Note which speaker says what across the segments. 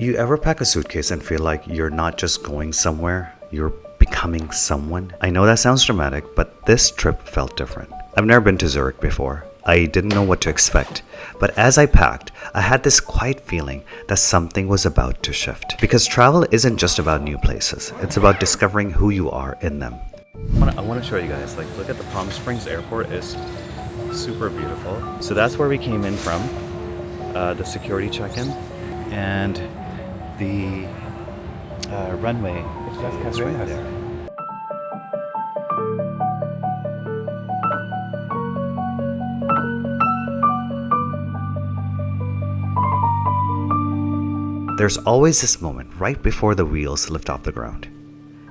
Speaker 1: You ever pack a suitcase and feel like you're not just going somewhere, you're becoming someone? I know that sounds dramatic, but this trip felt different. I've never been to Zurich before. I didn't know what to expect, but as I packed, I had this quiet feeling that something was about to shift. Because travel isn't just about new places, it's about discovering who you are in them. I want to show you guys, like, look at the Palm Springs airport, is super beautiful. So that's where we came in from, the security check-in, and the runway is right there. There's always this moment right before the wheels lift off the ground,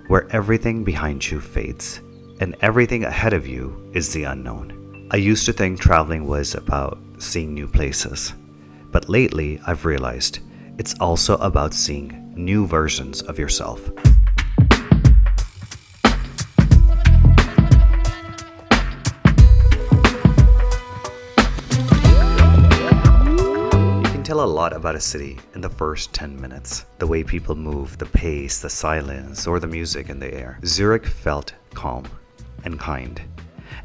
Speaker 1: where everything behind you fades, and everything ahead of you is the unknown. I used to think traveling was about seeing new places, but lately I've realized it's also about seeing new versions of yourself. Tell a lot about a city in the first 10 minutes. The way people move, the pace, the silence, or the music in the air. Zurich felt calm and kind.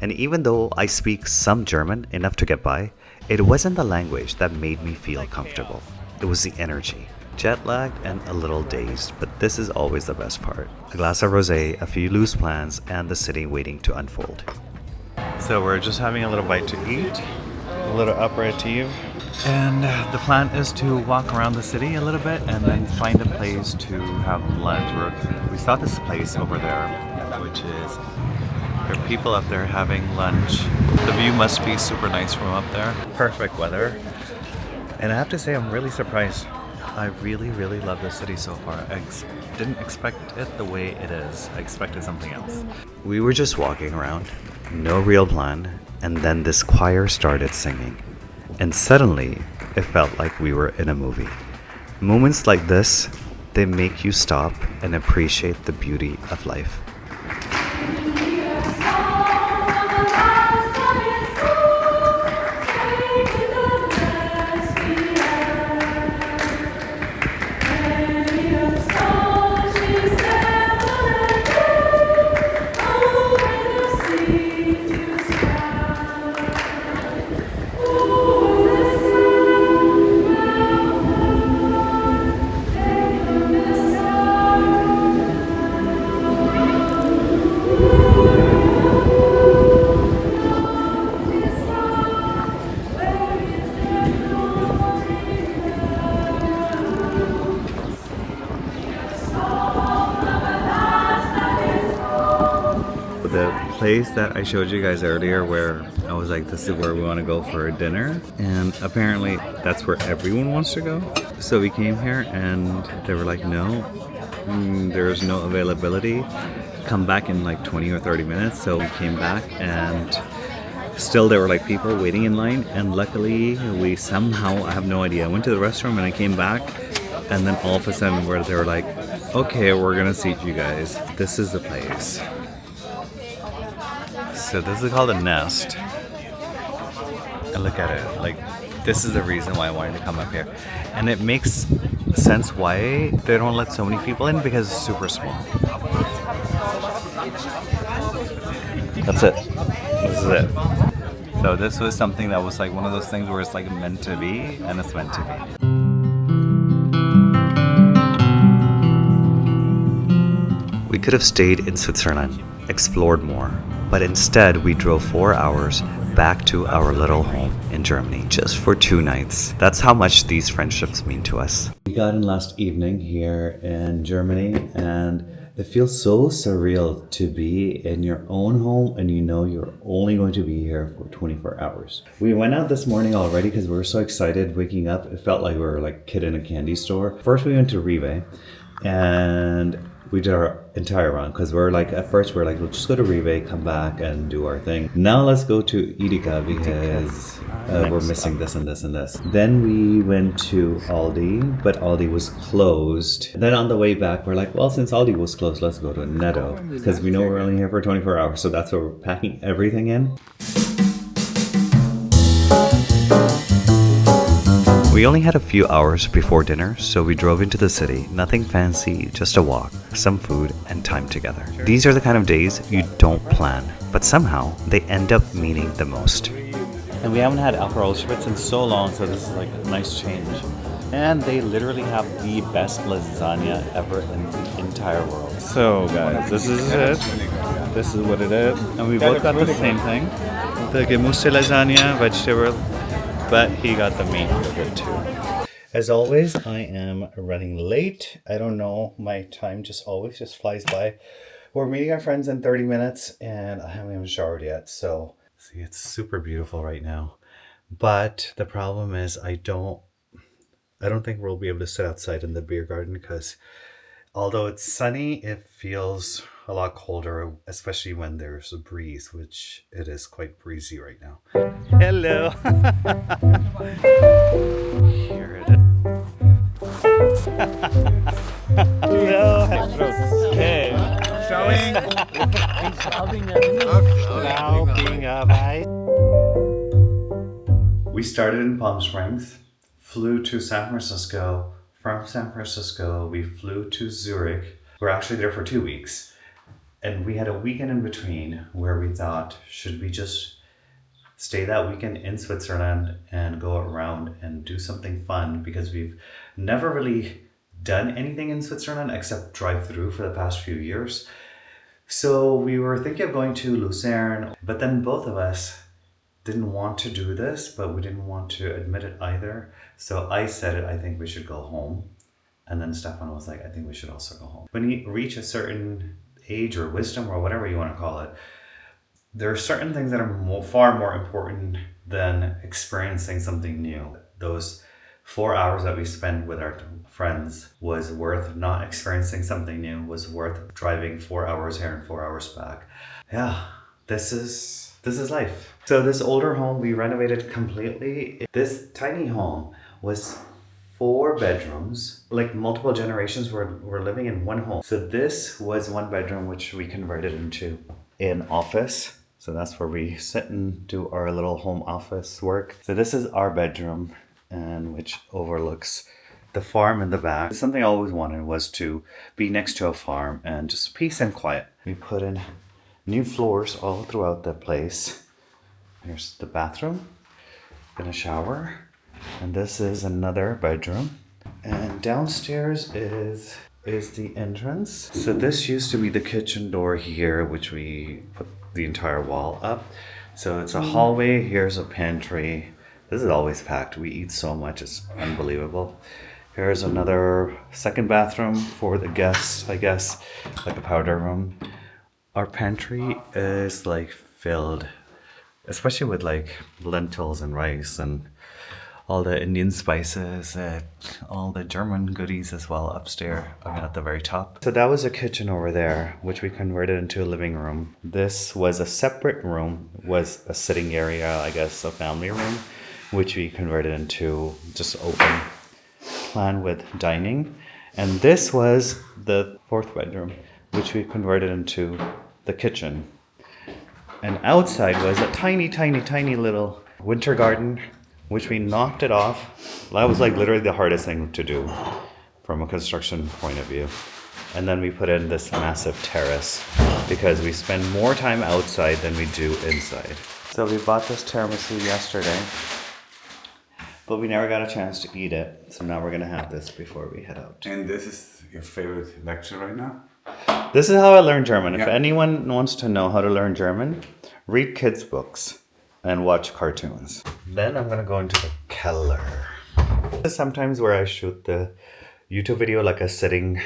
Speaker 1: And even though I speak some German enough to get by, it wasn't the language that made me feel comfortable. It was the energy. Jet lagged and a little dazed, but this is always the best part. A glass of rosé, a few loose plans, and the city waiting to unfold. So we're just having a little bite to eat, a little aperitif. And the plan is to walk around the city a little bit and then find a place to have lunch. We saw this place over there, which is, there are people up there having lunch. The view must be super nice from up there. Perfect weather. And I have to say, I'm really surprised. I really love the city so far. I didn't expect it the way it is. I expected something else. We were just walking around, no real plan, and then this choir started singing. And suddenly, it felt like we were in a movie. Moments like this, they make you stop and appreciate the beauty of life. The place that I showed you guys earlier, where I was like, this is where we want to go for dinner, and apparently that's where everyone wants to go. So we came here and they were like, no, there's no availability, come back in like 20 or 30 minutes. So we came back and still there were like people waiting in line, and luckily we somehow, I have no idea, I went to the restroom and I came back, and then all of a sudden they were like, okay, we're gonna seat you guys. This is the place. So this is called a Nest, and look at it, like, this is the reason why I wanted to come up here. And it makes sense why they don't let so many people in, because it's super small. That's it. This is it. So this was something that was like one of those things where it's like meant to be, and it's meant to be. We could have stayed in Switzerland, explored more, but instead we drove 4 hours back to our little home in Germany just for 2 nights. That's how much these friendships mean to us. We got in last evening here in Germany, and it feels so surreal to be in your own home and you know you're only going to be here for 24 hours. We went out this morning already because we were so excited waking up. It felt like we were like a kid in a candy store. First we went to Rive, and we did our entire round, because we're like, at first we're like, we'll just go to Rive, come back and do our thing. Now let's go to Edeka because we're missing this and this and this. Then we went to Aldi, but Aldi was closed. Then on the way back, we're like, well, since Aldi was closed, let's go to Netto, because we know we're only here for 24 hours. So that's where we're packing everything in. We only had a few hours before dinner, so we drove into the city. Nothing fancy, just a walk, some food, and time together. These are the kind of days you don't plan, but somehow they end up meaning the most. And we haven't had Aperol Spritz in so long, so this is like a nice change. And they literally have the best lasagna ever in the entire world. So guys, this is it. This is what it is. And we both got the same thing. The gemüse lasagna, vegetable, but he got the meat with it too. As always, I am running late. I don't know, my time always flies by. We're meeting our friends in 30 minutes and I haven't even showered yet. So see, it's super beautiful right now. But the problem is I don't think we'll be able to sit outside in the beer garden because although it's sunny, it feels a lot colder, especially when there's a breeze, which it is quite breezy right now. Hello. Here it is. Hello. Hey. Showing. We started in Palm Springs, flew to San Francisco. From San Francisco, we flew to Zurich. We're actually there for 2 weeks. And we had a weekend in between where we thought, should we just stay that weekend in Switzerland and go around and do something fun? Because we've never really done anything in Switzerland except drive through for the past few years. So we were thinking of going to Lucerne, but then both of us didn't want to do this, but we didn't want to admit it either. So I said it, I think we should go home. And then Stephan was like, I think we should also go home. When you reach a certain age or wisdom or whatever you want to call it, there are certain things that are far more important than experiencing something new. Those 4 hours that we spent with our friends was worth not experiencing something new, was worth driving 4 hours here and 4 hours back. Yeah, this is life. So this older home we renovated completely. This tiny home was 4 bedrooms, like multiple generations were living in one home. So this was 1 bedroom, which we converted into an office. So that's where we sit and do our little home office work. So this is our bedroom, and which overlooks the farm in the back. Something I always wanted was to be next to a farm and just peace and quiet. We put in new floors all throughout the place. Here's the bathroom, and a shower. And this is another bedroom. And downstairs is the entrance. So this used to be the kitchen door here, which we put the entire wall up. So it's a hallway. Here's a pantry. This is always packed. We eat so much, it's unbelievable. Here's another second bathroom for the guests, I guess, like a powder room. Our pantry is like filled, especially with like lentils and rice and all the Indian spices, all the German goodies as well upstairs, at the very top. So that was a kitchen over there, which we converted into a living room. This was a separate room, was a sitting area, I guess, a family room, which we converted into just open plan with dining. And this was the 4th bedroom, which we converted into the kitchen. And outside was a tiny, tiny, tiny little winter garden, which we knocked it off. That was like literally the hardest thing to do from a construction point of view. And then we put in this massive terrace because we spend more time outside than we do inside. So we bought this tiramisu yesterday, but we never got a chance to eat it. So now we're gonna have this before we head out.
Speaker 2: And this is your favorite lecture right now?
Speaker 1: This is how I learned German.
Speaker 2: Yeah.
Speaker 1: If anyone wants to know how to learn German, read kids' books and watch cartoons. Then I'm gonna go into the Keller. This is sometimes where I shoot the YouTube video, like a sitting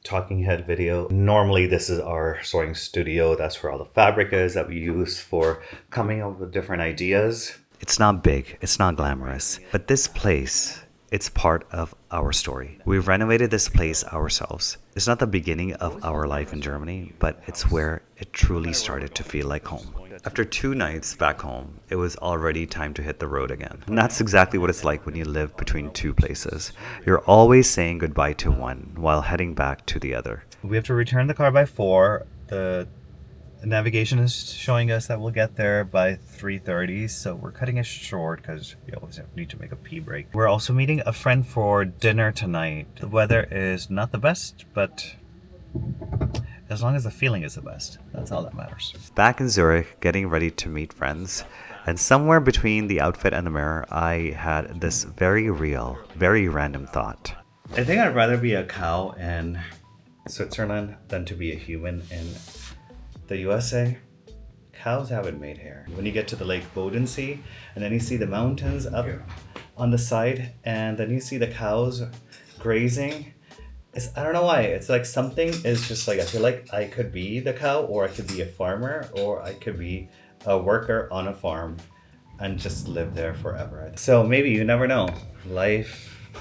Speaker 1: talking head video. Normally this is our sewing studio. That's where all the fabric is that we use for coming up with different ideas. It's not big, it's not glamorous, but this place, it's part of our story. We've renovated this place ourselves. It's not the beginning of our life in Germany, but it's where it truly started to feel like home. After 2 nights back home, it was already time to hit the road again. And that's exactly what it's like when you live between 2 places. You're always saying goodbye to one while heading back to the other. We have to return the car by 4. The Navigation is showing us that we'll get there by 3:30, so we're cutting it short because we always need to make a pee break. We're also meeting a friend for dinner tonight. The weather is not the best, but as long as the feeling is the best, that's all that matters. Back in Zurich, getting ready to meet friends, and somewhere between the outfit and the mirror, I had this very real, very random thought. I think I'd rather be a cow in Switzerland than to be a human in the USA. Cows have it made here. When you get to the Lake Bodensee, and then you see the mountains up on the side, and then you see the cows grazing. I don't know why. It's like something is just like, I feel like I could be the cow, or I could be a farmer, or I could be a worker on a farm and just live there forever. So maybe, you never know. Life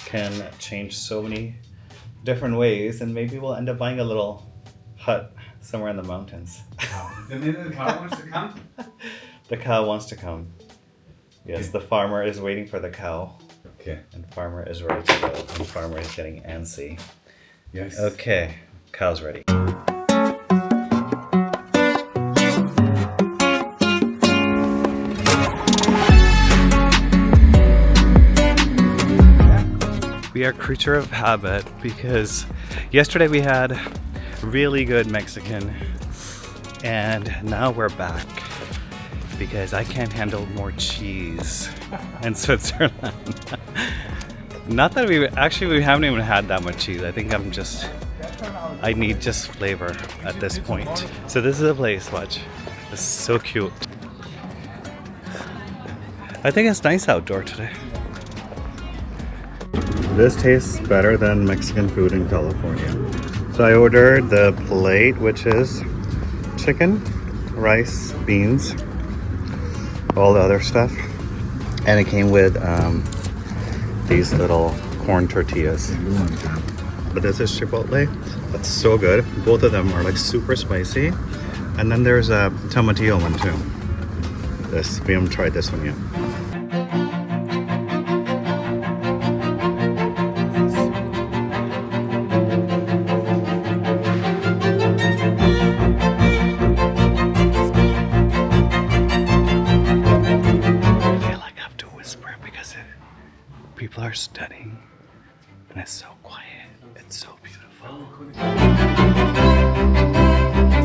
Speaker 1: can change so many different ways, and maybe we'll end up buying a little hut somewhere in the mountains.
Speaker 2: The cow wants to come?
Speaker 1: The cow wants to come. Yes, the farmer is waiting for the cow.
Speaker 2: Okay.
Speaker 1: And farmer is ready to go. And farmer is getting antsy.
Speaker 2: Yes.
Speaker 1: Okay, cow's ready. We are creature of habit because yesterday we had really good Mexican, and now we're back because I can't handle more cheese in Switzerland. Not that we haven't even had that much cheese. I think I need just flavor at this point. So this is a place, watch. It's so cute. I think it's nice outdoor today. This tastes better than Mexican food in California. So I ordered the plate, which is chicken, rice, beans, all the other stuff. And it came with these little corn tortillas. But this is Chipotle. That's so good. Both of them are like super spicy. And then there's a tomatillo one too. We haven't tried this one yet. People are studying, and it's so quiet. It's so beautiful.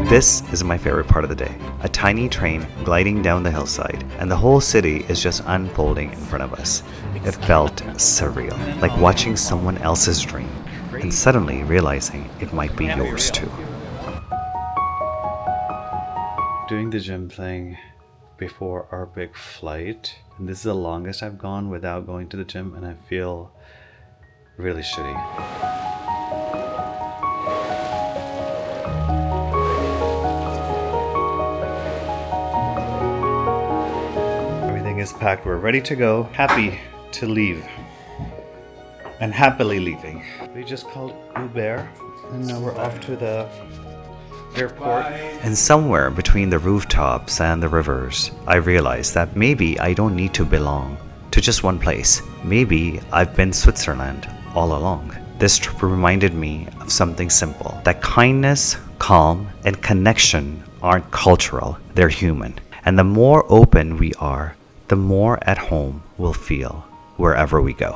Speaker 1: This is my favorite part of the day. A tiny train gliding down the hillside, and the whole city is just unfolding in front of us. It felt surreal, like watching someone else's dream, and suddenly realizing it might be yours too. Doing the gym thing before our big flight, and this is the longest I've gone without going to the gym, and I feel really shitty. Everything is packed, we're ready to go, happy to leave, and happily leaving. We just called Uber, and now we're off to the airport. And somewhere between the rooftops and the rivers, I realized that maybe I don't need to belong to just one place. Maybe I've been Switzerland all along. This trip reminded me of something simple, that kindness, calm, and connection aren't cultural, they're human. And the more open we are, the more at home we'll feel wherever we go.